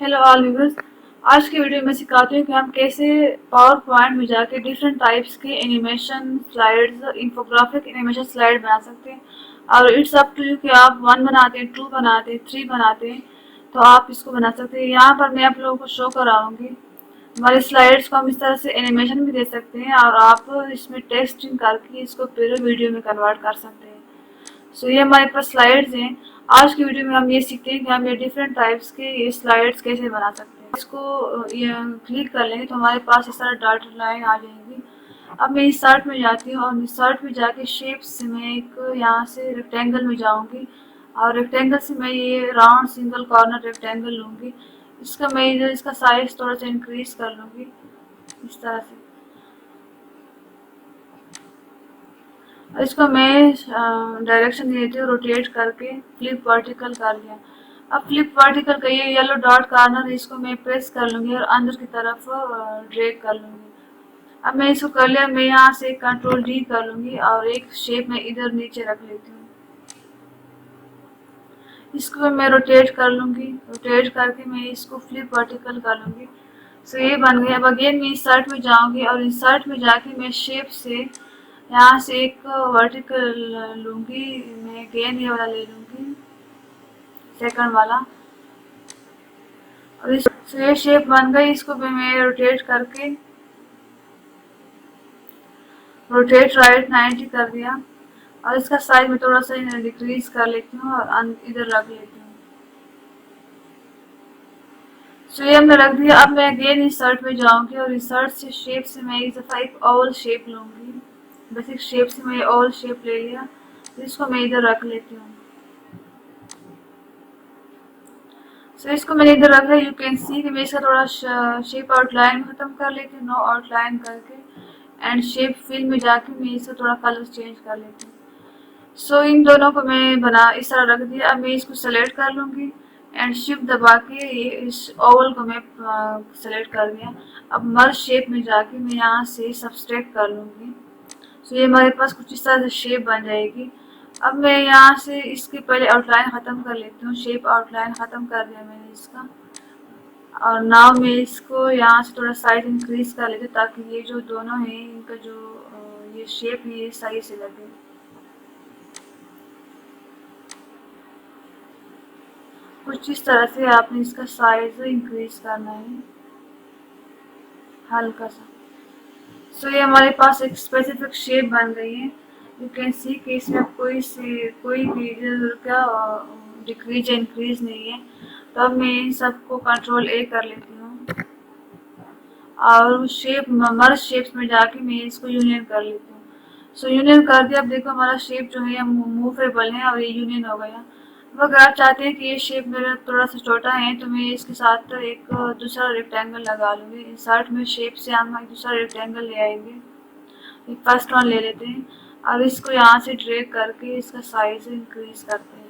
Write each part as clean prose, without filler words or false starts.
Hello all viewers. आज की video में सिखाती हूँ कि हम कैसे पावर पॉइंट में जाके डिफरेंट टाइप्स के animation slides, infographic animation slide बना सकते हैं। और इट्स अप टू यू कि आप 1 बनाते हैं, 2 बनाते हैं, 3 बनाते हैं, तो आप इसको बना सकते हैं। यहाँ पर मैं आप लोगों को शो कराऊंगी हमारी स्लाइड्स को हम इस तरह से एनिमेशन भी दे सकते हैं और आप इसमें टेक्स्टिंग करके इसको फिर वीडियो में कन्वर्ट कर सकते हैं। सो ये हमारे पास स्लाइड्स हैं। आज की वीडियो में हम ये सीखते हैं कि हम ये डिफरेंट टाइप्स के ये स्लाइड्स कैसे बना सकते हैं। इसको ये क्लिक कर लेंगे तो हमारे पास इस तरह डॉट लाइन आ जाएंगी। अब मैं इंसर्ट में जाती हूँ और इंसर्ट में जाके शेप्स से मैं एक यहाँ से रेक्टेंगल में जाऊँगी और रेक्टेंगल से मैं ये राउंड सिंगल कॉर्नर रेक्टेंगल लूँगी। इसका मैं इधर इसका साइज थोड़ा सा इंक्रीज कर लूँगी इस तरह से। इसको मैं डायरेक्शन देती हूँ रोटेट करके फ्लिप वर्टिकल कर लिया। अब फ्लिप वर्टिकल का ये येलो डॉट कॉर्नर इसको मैं प्रेस कर लूँगी और अंदर की तरफ ड्रैग कर लूँगी। अब मैं इसको कर लिया, मैं यहाँ से कंट्रोल डी कर लूँगी और एक शेप में इधर नीचे रख लेती हूँ। इसको मैं रोटेट कर लूँगी, रोटेट करके मैं इसको फ्लिप वर्टिकल कर लूँगी। सो ये बन गया। अब अगेन मैं इंसर्ट में जाऊँगी और इंसर्ट में जाके मैं शेप से यहाँ से एक वर्टिकल लूँगी, मैं अगेन ये वाला ले लूँगी सेकंड वाला और इस ये शेप बन गई। इसको भी मैं रोटेट करके रोटेट राइट 90 कर दिया और इसका साइज में थोड़ा सा डिक्रीज कर लेती हूँ और इधर रख लेती हूँ। सो ये हमने रख दिया। अब मैं अगेन इंसर्ट में जाऊँगी और इंसर्ट से शेप से मैं इस दफ़ा एक ओवल शेप लूँगी। बेसिक शेप से मैं ओवल शेप ले लिया, तो इसको मैं इधर रख लेती हूँ। सो इसको मैंने इधर रखा। यू कैन सी कि मैं इसका थोड़ा शेप आउटलाइन खत्म कर लेती हूँ, नो आउटलाइन करके एंड शेप फिल में जाके मैं इसका थोड़ा कलर चेंज कर लेती हूँ। सो इन दोनों को मैं बना इस तरह रख दिया। अब मैं इसको सेलेक्ट कर लूँगी एंड शिफ्ट दबा के ये इस ओवल को मैं सेलेक्ट कर दिया। अब मर्ज शेप में जाके मैं यहाँ से सब्सट्रैक्ट कर लूँगी। सो ये हमारे पास कुछ इस तरह से शेप बन जाएगी। अब मैं यहाँ से इसके पहले आउटलाइन ख़त्म कर लेती हूँ। शेप आउटलाइन ख़त्म कर दिया मैंने इसका और नाव मैं इसको यहाँ से थोड़ा साइज इंक्रीज कर लेती हूँ ताकि ये जो दोनों हैं इनका जो ये शेप है ये सही से लगे। कुछ इस तरह से आपने इसका साइज इंक्रीज करना है हल्का सा। सो ये हमारे पास एक स्पेसिफिक शेप बन गई है। यू कैन सी कि इसमें कोई भी का डिक्रीज या इंक्रीज नहीं है। तो अब मैं इन सबको कंट्रोल ए कर लेती हूँ और शेप मर्ज शेप्स में जाके मैं इसको यूनियन कर लेती हूँ। सो यूनियन कर दिया। अब देखो हमारा शेप जो है मूवेबल है और ये यूनियन हो गया। अब अगर आप चाहते हैं कि ये शेप मेरा थोड़ा सा छोटा है तो मैं इसके साथ एक दूसरा रेक्टेंगल लगा लूँगी। इंसर्ट में शेप से हम एक दूसरा रेक्टेंगल ले आएंगे। एक फर्स्ट वन ले लेते हैं और इसको यहाँ से ड्रैग करके इसका साइज इंक्रीज करते हैं।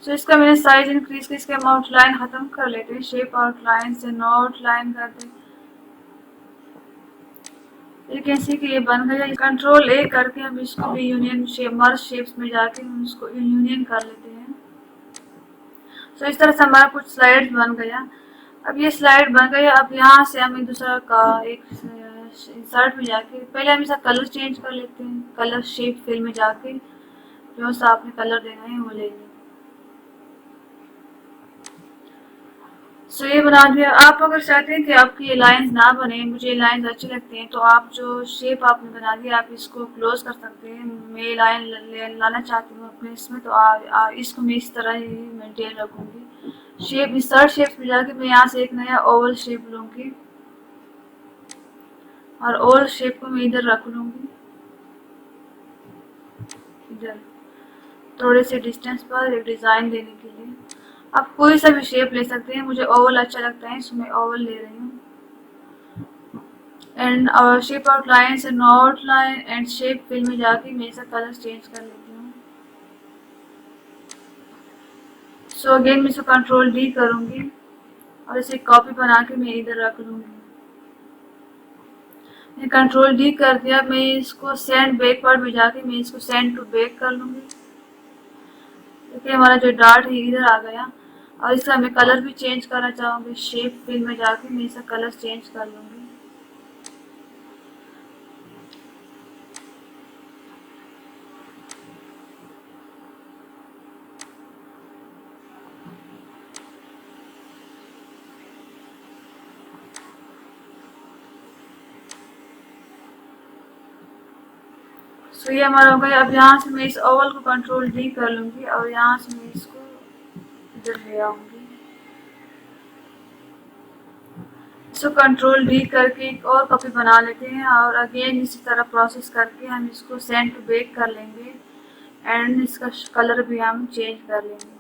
सो इसका मैंने साइज इंक्रीज कर इसके हम आउटलाइन खत्म कर लेते हैं। शेप आउटलाइन से नो आउटलाइन करते हैं। ये कैसे कि ये बन गया। कंट्रोल ए करके हम इसको भी यूनियन शेप मर्ज शेप्स में जाके हम इसको यूनियन कर लेते हैं। सो इस तरह से हमारा कुछ स्लाइड्स बन गया। अब ये स्लाइड बन गया। अब यहाँ से हम एक दूसरा का एक इंसर्ट में जाके पहले हम इसका कलर चेंज कर लेते हैं। कलर शेप फिल में जाके जो सा आपने कलर देना है वो ले लें। सो ये बना दिया। आप अगर चाहते हैं कि आपकी ये लाइंस ना बने, मुझे ये लाइंस अच्छी लगती हैं, तो आप जो शेप आपने बना दिया आप इसको क्लोज कर सकते हैं। मैं ये लाइन लाना चाहती हूँ अपने इसमें, तो इसको मैं इस तरह ही मेंटेन रखूँगी। शेप इंसर्ट शेप में जाके मैं यहाँ से एक नया ओवल शेप लूँगी और ओवल शेप को मैं इधर रख लूँगी, इधर थोड़े से डिस्टेंस पर एक डिज़ाइन देने के लिए। आप कोई सा भी शेप ले सकते हैं। मुझे ओवल अच्छा लगता है इसमें ओवल ले रही हूँ। एंड शेप आउटलाइन से no outline and shape fill में जाके मैं इसका कलर चेंज कर लेती हूँ। सो अगेन मैं इसको कंट्रोल डी करूँगी और इसे कॉपी बना के मैं इधर रख लूँगी। मैं कंट्रोल डी कर दिया। मैं इसको सेंड बैकवर्ड में जाके मैं इसको सेंड टू बैक कर लूँगी। देखिए हमारा जो डार्ट है इधर आ गया। और इसका मैं कलर भी चेंज करना चाहूँगी, शेप फिल में जाके मैं इसका कलर चेंज कर लूँगी। सो ये हमारा हो गया। अब यहाँ से मैं इस ओवल को कंट्रोल डी कर लूँगी और यहाँ से मैं इसको इधर ले आऊँगी। इसको कंट्रोल डी करके एक और कॉपी बना लेते हैं और अगेन इसी तरह प्रोसेस करके हम इसको सेंड टू बेक कर लेंगे एंड इसका कलर भी हम चेंज कर लेंगे।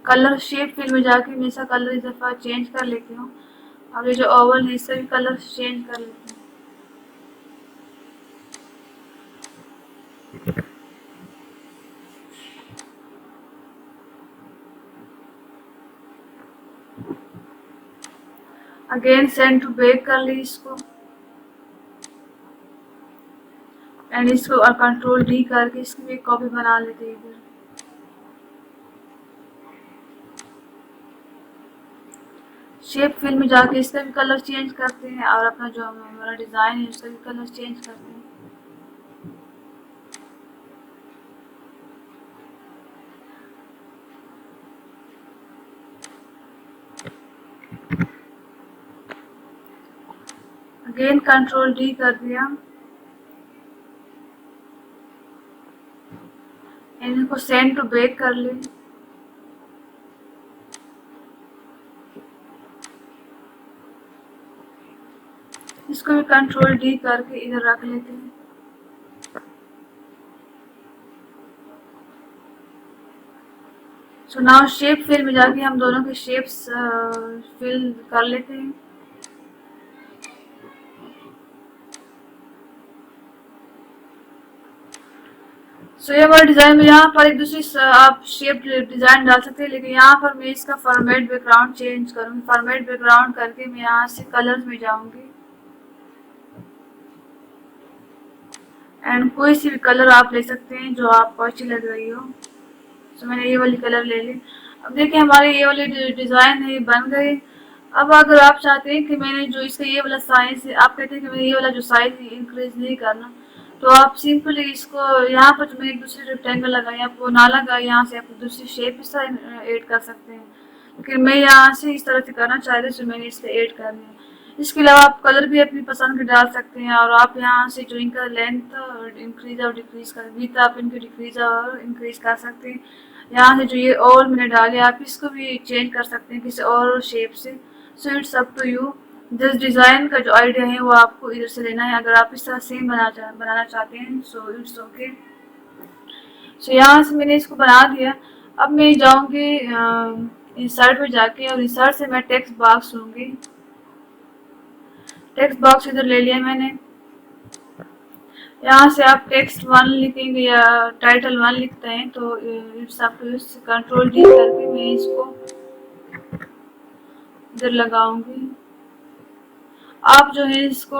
कलर शेप फिल में जाके मैं इसका कलर इस दफ़ा चेंज कर लेती हूँ। अब ये जो ओवल है इसका भी कलर चेंज कर लेती हूँ। अगेन सेंड टू बेक कर ली इसको एंड इसको कंट्रोल डी करके इसकी भी एक कॉपी बना लेते हैं इधर। शेप फिल में जाके इसका भी कलर चेंज करते हैं और अपना जो हमारा डिज़ाइन है उसका भी कलर चेंज करते हैं। अगेन कंट्रोल डी कर दिया एंड इनको सेंड टू बेक कर ले। इसको भी कंट्रोल डी करके इधर रख लेते हैं। सो नाउ शेप फिल में जाके हम दोनों के शेप्स फिल कर लेते हैं। सो ये हमारा डिज़ाइन में यहाँ पर एक दूसरी आप शेप डिज़ाइन डाल सकते हैं, लेकिन यहाँ पर मैं इसका फॉर्मेट बैकग्राउंड चेंज करूँगी। फॉर्मेट बैकग्राउंड करके मैं यहाँ से कलर्स में जाऊँगी एंड कोई सी भी कलर आप ले सकते हैं जो आपको अच्छी लग रही हो। सो मैंने ये वाली कलर ले ली। अब देखिए हमारे ये वाले डिज़ाइन है बन गए। अब अगर आप चाहते हैं कि मैंने जो इसका ये वाला साइज है, आप कहते हैं कि मैंने ये वाला जो साइज है इंक्रीज नहीं करना, तो आप सिंपली इसको यहाँ पर जो मैंने एक दूसरी रेक्टेंगल लगाई आप वो ना लगाए, यहाँ से आप दूसरी शेप इस तरह ऐड कर सकते हैं। लेकिन मैं यहाँ से इस तरह से करना चाह रही हूँ, मैंने इस पर ऐड करनी है। इसके अलावा आप कलर भी अपनी पसंद के डाल सकते हैं और आप यहाँ से जो इनका लेंथ इंक्रीज और डिक्रीज कर विथ आप इनकी डिक्रीज और इंक्रीज कर सकते हैं। यहाँ से जो ये और मैंने डाले आप इसको भी चेंज कर सकते हैं किसी और शेप से। So it's up to you. जिस डिज़ाइन का जो आइडिया है वो आपको इधर से लेना है। अगर आप इस तरह सेम बनाना चाहते हैं सो इट्स ओके। सो यहाँ से मैंने इसको बना दिया। अब मैं जाऊँगी इंसर्ट में जाके और इंसर्ट से मैं टेक्स्ट बॉक्स लूँगी। टेक्स्ट बॉक्स इधर ले लिया मैंने। यहाँ से आप टेक्स्ट 1 लिखेंगे या टाइटल 1 लिखते हैं तो it's up to control D करके मैं इसको इधर लगाऊंगी। आप जो है इसको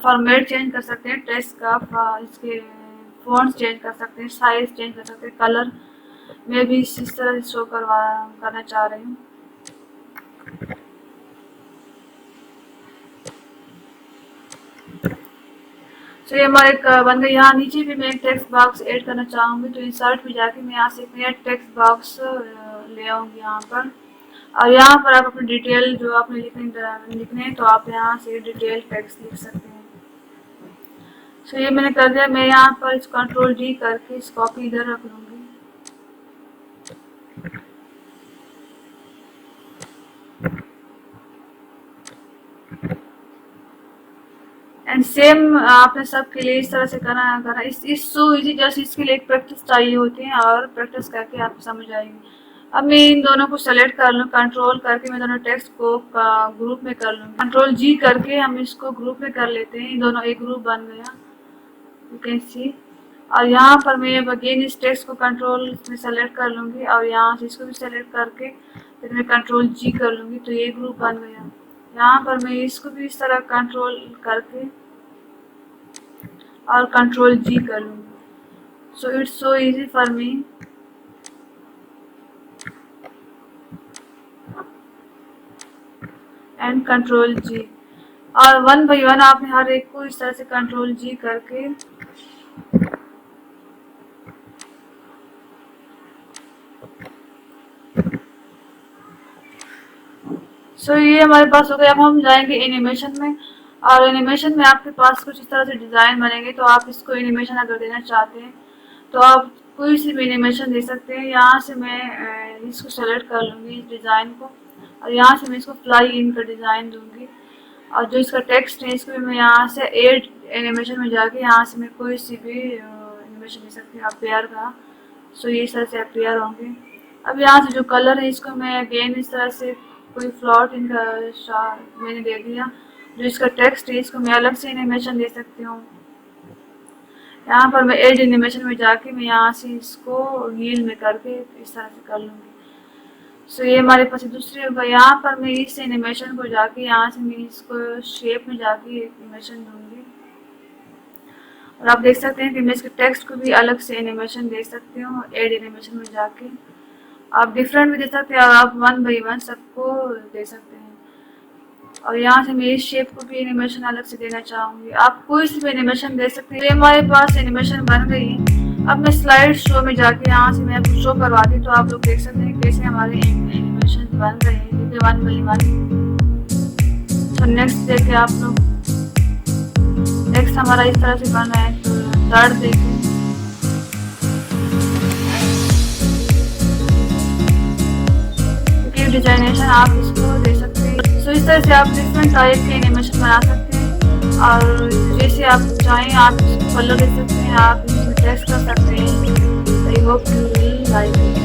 फॉर्मेट चेंज कर सकते हैं टेक्स्ट का, इसके फॉन्ट्स चेंज कर सकते हैं, साइज चेंज कर सकते हैं, कलर मैं भी इस तरह से शो करना चाह रही हूँ। तो ये हमारे बन गए। यहाँ नीचे भी मैं एक टेक्स्ट बॉक्स ऐड करना चाहूँगी तो इंसर्ट में जाके मैं यहाँ से एक नया टेक्स्ट बॉक्स ले आऊँगी यहाँ पर। और यहाँ पर आप अपनी डिटेल जो आपने लिखने हैं तो आप यहाँ से डिटेल टेक्स्ट लिख सकते हैं। तो ये मैंने कर दिया। मैं यहाँ पर इस कंट्रोल डी करके इस कॉपी इधर रख लूँगी। एंड सेम आपने सबके लिए इस तरह से करना इस सो इजी। जस्ट इसके लिए एक प्रैक्टिस चाहिए होती है और प्रैक्टिस करके आपको समझ आएगी। अब मैं इन दोनों को सेलेक्ट कर लूँ, कंट्रोल करके मैं दोनों टेक्स्ट को ग्रुप में कर लूँ। कंट्रोल जी करके हम इसको ग्रुप में कर लेते हैं। इन दोनों एक ग्रुप बन गया, यू कैन सी। और यहाँ पर मैं अगेन इस टेक्स्ट को कंट्रोल में सेलेक्ट कर लूँगी और यहाँ से इसको भी सेलेक्ट करके फिर मैं कंट्रोल जी कर लूँगी तो ये ग्रुप बन गया। यहाँ पर मैं इसको भी इस तरह कंट्रोल करके और कंट्रोल जी कर लूँगी So it's so easy for me. And control G, और वन बाई वन आपने हर एक को इस तरह से कंट्रोल जी करके सो ये हमारे पास हो गया। अब हम जाएंगे एनिमेशन में, और एनिमेशन में आपके पास कुछ इस तरह से डिज़ाइन बनेंगे। तो आप इसको एनिमेशन अगर देना चाहते हैं तो आप कोई सी भी एनिमेशन दे सकते हैं। यहाँ से मैं इसको सेलेक्ट कर लूँगी इस डिज़ाइन को, और यहाँ से मैं इसको फ्लाई इन का डिज़ाइन दूँगी। और जो इसका टेक्स्ट है इसको भी मैं यहाँ से एड एनिमेशन में जाके यहाँ से मैं कोई सी भी एनिमेशन दे सकती हूँ अपेयर का। सो ये इस तरह से अपेयर होंगे। अब यहाँ से जो कलर है इसको मैं अगेन इस तरह से कोई फ्लॉट इनका मैंने दे दिया। जो इसका टेक्स्ट है इसको मैं अलग से एनिमेशन दे सकती हूँ। यहाँ पर मैं एड एनिमेशन में जाके मैं यहाँ से इसको व्हील में करके इस तरह से कर लूँगी। सो ये हमारे पास दूसरी होगा। यहाँ पर मैं इस एनिमेशन को जाके यहाँ से मैं इसको शेप में जाके एनिमेशन दूँगी, और आप देख सकते हैं कि मैं इसके टेक्स्ट को भी अलग से एनिमेशन दे सकती हूँ। एड एनिमेशन में जाके आप डिफरेंट भी दे सकते हैं, और आप वन बाई वन सबको दे सकते हैं। और यहाँ से मैं इस शेप को भी एनिमेशन अलग से देना चाहूँगी। आप कोई सी भी एनिमेशन दे सकते हैं। हमारे पास एनिमेशन बन गई है। अब मैं स्लाइड शो में जाके यहाँ से मैं आपको शो करवाती हूँ, तो आप लोग देख सकते हैं कैसे हमारे एनिमेशन बन रहे हैं वन बाई वन। तो नेक्स्ट देखे आप लोग, नेक्स्ट हमारा इस तरह से बन रहा है। तो थर्ड देखें, डिजाइनेशन आप इसको दे सकते हैं। सो इस तरह से आप डिफरेंट टाइप के एनिमेशन बना सकते हैं, और जैसे आप चाहें आप इसको कलर दे सकते हैं, आप इसमें टेक्स्ट कर सकते हैं। I hope you will like it.